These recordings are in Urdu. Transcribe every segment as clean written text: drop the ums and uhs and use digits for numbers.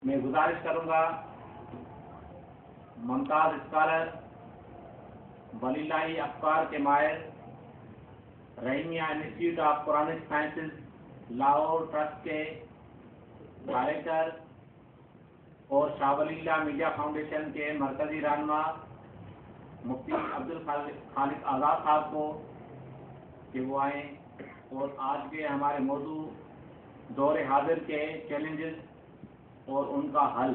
میں گزارش کروں گا ممتاز اسکالر ولیلائی افکار کے ماہر Rahimia institute of Quranic sciences Lahore trust کے ڈائریکٹر اور شاہ ولی اللہ میڈیا فاؤنڈیشن کے مرکزی رہنما مفتی عبدالخالق آزاد صاحب کو کہ وہ آئیں اور آج کے ہمارے موضوع دور حاضر کے چیلنجز اور ان کا حل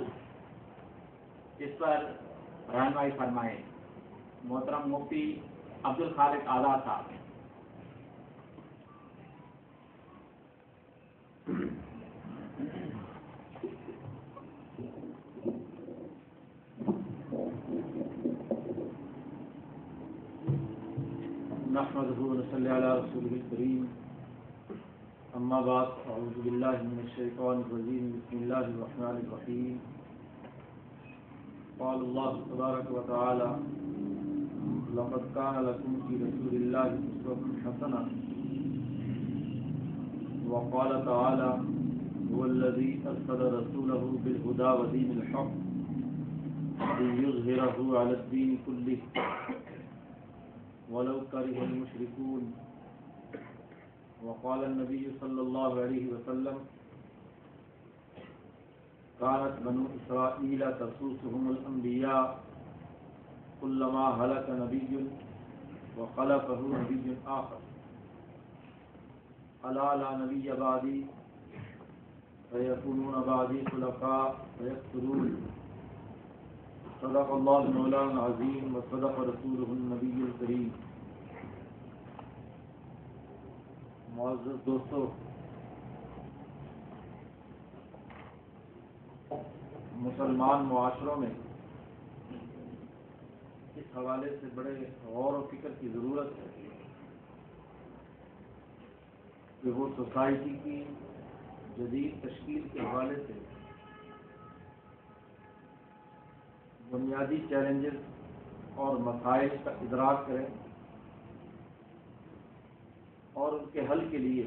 اس پر رہنمائی فرمائیں۔ محترم مفتی عبدالخالق آزاد صاحب۔ نحمده ونصلي على رسوله الكريم اما بعد اعوذ بالله من الشيطان الرجيم بسم الله الرحمن الرحيم قال الله تبارك وتعالى لقد كان لكم في رسول الله أسوة حسنة وقال تعالى هو الذي أرسل رسوله بالهدى ودين الحق ليظهره على الدين كله ولو كره المشركون وقال النبي صلى الله عليه وسلم كانت بنو إسرائيل تسوسهم الأنبياء كلما هلك نبي وخلفه نبي آخر ألا لا نبي بعدي فيكونون بعدي خلفاء فيكثرون صدق الله مولانا العظيم وصدق رسوله النبي الكريم۔ معزز دوستو، مسلمان معاشروں میں اس حوالے سے بڑے غور و فکر کی ضرورت ہے کہ وہ سوسائٹی کی جدید تشکیل کے حوالے سے بنیادی چیلنجز اور مسائل کا ادراک کریں اور ان کے حل کے لیے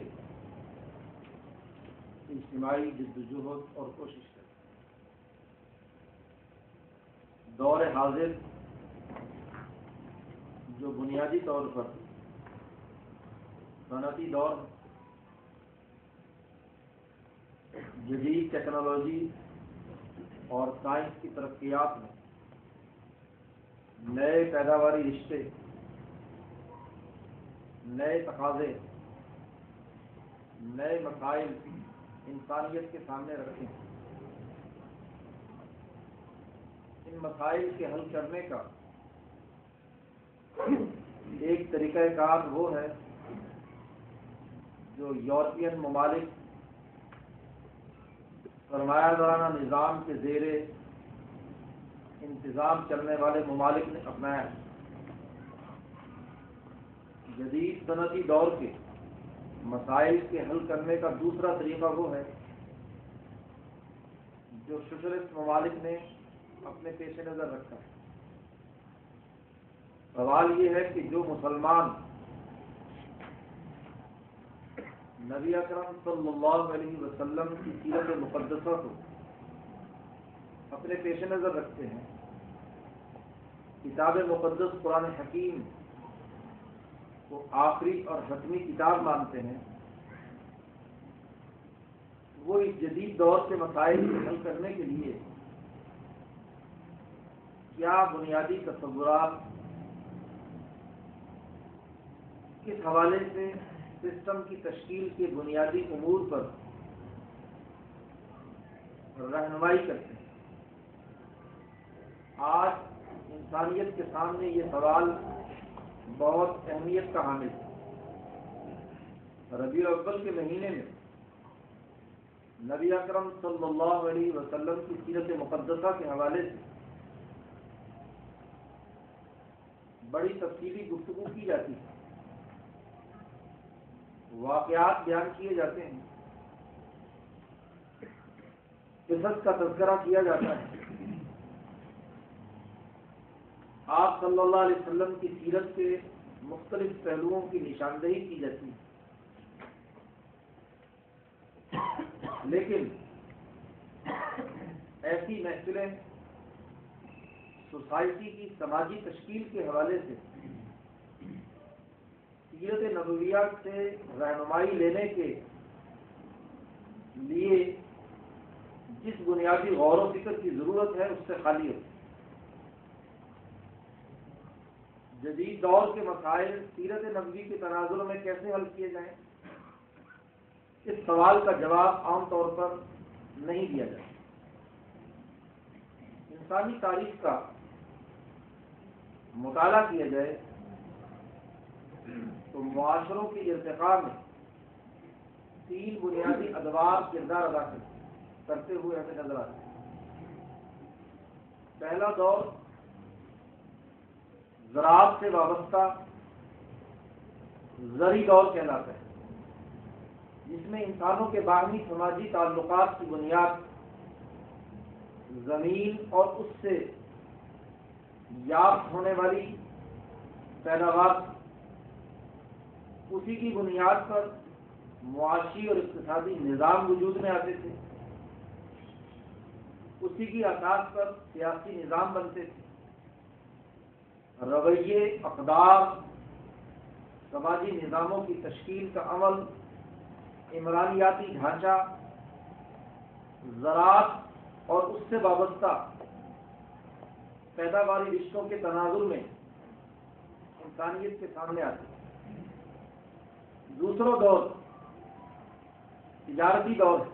اجتماعی جدوجہد اور کوشش کریں۔ دور حاضر جو بنیادی طور پر صنعتی دور جدید ٹیکنالوجی اور سائنس کی ترقیات میں نئے پیداواری رشتے، نئے تقاضے، نئے مسائل انسانیت کے سامنے رکھے ہیں۔ ان مسائل کے حل کرنے کا ایک طریقہ کار وہ ہے جو یورپین ممالک سرمایہ دارانہ نظام کے زیر انتظام چلنے والے ممالک نے اپنایا ہے۔ جدید صنعتی دور کے مسائل کے حل کرنے کا دوسرا طریقہ وہ ہے جو سوشلسٹ ممالک نے اپنے پیش نظر رکھا ہے۔ سوال یہ ہے کہ جو مسلمان نبی اکرم صلی اللہ علیہ وسلم کی سیرت مقدسہ کو اپنے پیش نظر رکھتے ہیں، کتاب مقدس قرآن حکیم کو آخری اور حتمی کتاب مانتے ہیں، وہ اس جدید دور کے مسائل کو حل کرنے کے لیے کیا بنیادی تصورات، کس حوالے سے سسٹم کی تشکیل کے بنیادی امور پر رہنمائی کرتے ہیں۔ آج انسانیت کے سامنے یہ سوال بہت اہمیت کا حامل ہے۔ ربیع الاول کے مہینے میں نبی اکرم صلی اللہ علیہ وسلم کی سیرت مقدسہ کے حوالے سے بڑی تفصیلی گفتگو کی جاتی ہے، واقعات بیان کیے جاتے ہیں، قصص کا تذکرہ کیا جاتا ہے، آپ صلی اللہ علیہ وسلم کی سیرت کے مختلف پہلوؤں کی نشاندہی کی جاتی ہے، لیکن ایسی محفلیں سوسائٹی کی سماجی تشکیل کے حوالے سے سیرت نبویہ سے رہنمائی لینے کے لیے جس بنیادی غور و فکر کی ضرورت ہے اس سے خالی ہوتی ہے۔ جدید دور کے مسائل سیرت نبوی کے تناظر میں کیسے حل کیے جائیں، اس سوال کا جواب عام طور پر نہیں دیا جاتا۔ انسانی تاریخ کا مطالعہ کیا جائے تو معاشروں کی ارتقاء میں 3 بنیادی ادوار کردار ادا کرتے ہوئے ہمیں نظر آتے ہیں۔ پہلا دور زراعت سے وابستہ زرعی دور کہلاتا ہے، جس میں انسانوں کے باہمی سماجی تعلقات کی بنیاد زمین اور اس سے یافت ہونے والی پیداوار، اسی کی بنیاد پر معاشی اور اقتصادی نظام وجود میں آتے تھے، اسی کی اساس پر سیاسی نظام بنتے تھے، رویے، اقدار، سماجی نظاموں کی تشکیل کا عمل، عمرانیاتی ڈھانچہ، زراعت اور اس سے وابستہ پیداواری رشتوں کے تناظر میں انسانیت کے سامنے آتی ہے۔ دوسرا دور تجارتی دور ہے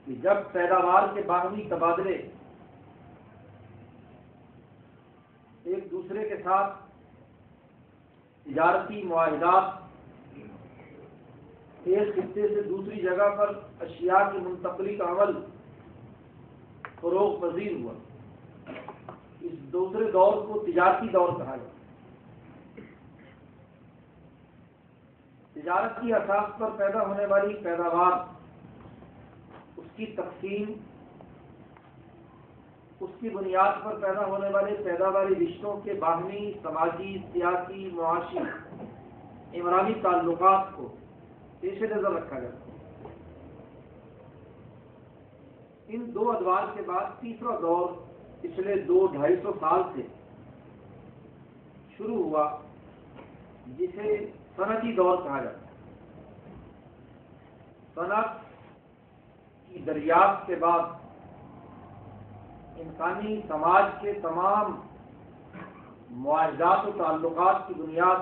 کہ جب پیداوار کے باہمی تبادلے ایک دوسرے کے ساتھ تجارتی معاہدات، ایک خطے سے دوسری جگہ پر اشیاء کی منتقلی کا عمل فروغ پذیر ہوا، اس دوسرے دور کو تجارتی دور کہا جاتا ہے۔ تجارت کی اساس پر پیدا ہونے والی پیداوار، اس کی تقسیم، اس کی بنیاد پر پیدا ہونے والے پیداواری رشتوں کے باہمی سماجی، سیاسی، معاشی، عمرانی تعلقات کو پیش نظر رکھا جاتا ہے۔ ان 2 ادوار کے بعد تیسرا دور پچھلے 200-250 سال سے شروع ہوا، جسے صنعتی دور کہا جاتا ہے۔ صنعت کی دریافت کے بعد انسانی سماج کے تمام معاہدات و تعلقات کی بنیاد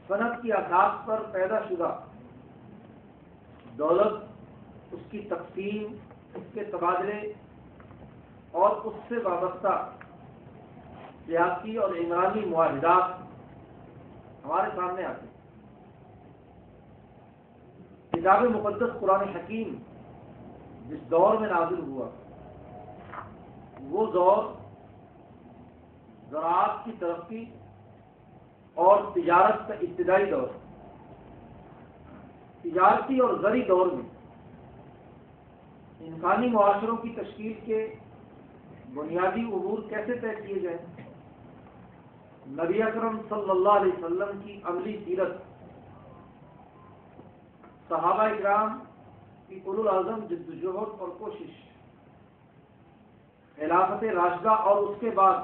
صنعت کی اساس پر پیدا شدہ دولت، اس کی تقسیم، اس کے تبادلے اور اس سے وابستہ سیاسی اور عمرانی معاہدات ہمارے سامنے آتے ہیں۔ کتاب مقدس قرآن حکیم جس دور میں نازل ہوا، وہ دور زراعت کی ترقی اور تجارت کا ابتدائی دور۔ تجارتی اور زرعی دور میں انسانی معاشروں کی تشکیل کے بنیادی امور کیسے طے کیے جائیں، نبی اکرم صلی اللہ علیہ وسلم کی عملی سیرت، صحابہ اکرام کی اولو العزم جدوجہد اور کوشش، خلافت راشدہ اور اس کے بعد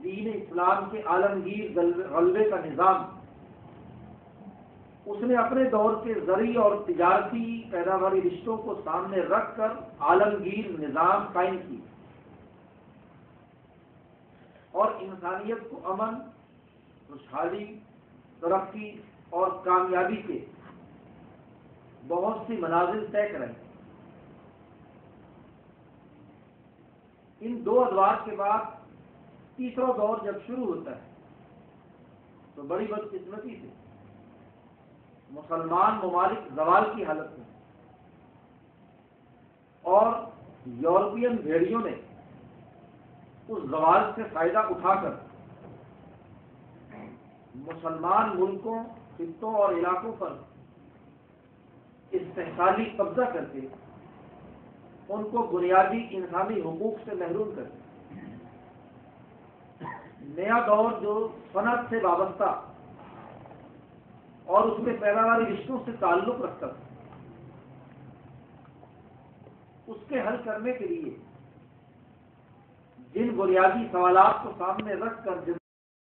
دین اسلام کے عالمگیر غلبے کا نظام، اس نے اپنے دور کے زرعی اور تجارتی پیداواری رشتوں کو سامنے رکھ کر عالمگیر نظام قائم کی اور انسانیت کو امن، خوشحالی، ترقی اور کامیابی کے بہت سی منازل طے کرائیں۔ ان 2 ادوار کے بعد تیسرا دور جب شروع ہوتا ہے تو بڑی بدقسمتی سے مسلمان ممالک زوال کی حالت میں، اور یورپین بھیڑیوں نے اس زوال سے فائدہ اٹھا کر مسلمان ملکوں، خطوں اور علاقوں پر استحصالی قبضہ کر کے ان کو بنیادی انسانی حقوق سے محروم کر دیا۔ نیا دور جو صنعت سے وابستہ اور اس میں پیداواری رشتوں سے تعلق رکھتا تھا، اس کے حل کرنے کے لیے جن بنیادی سوالات کو سامنے رکھ کر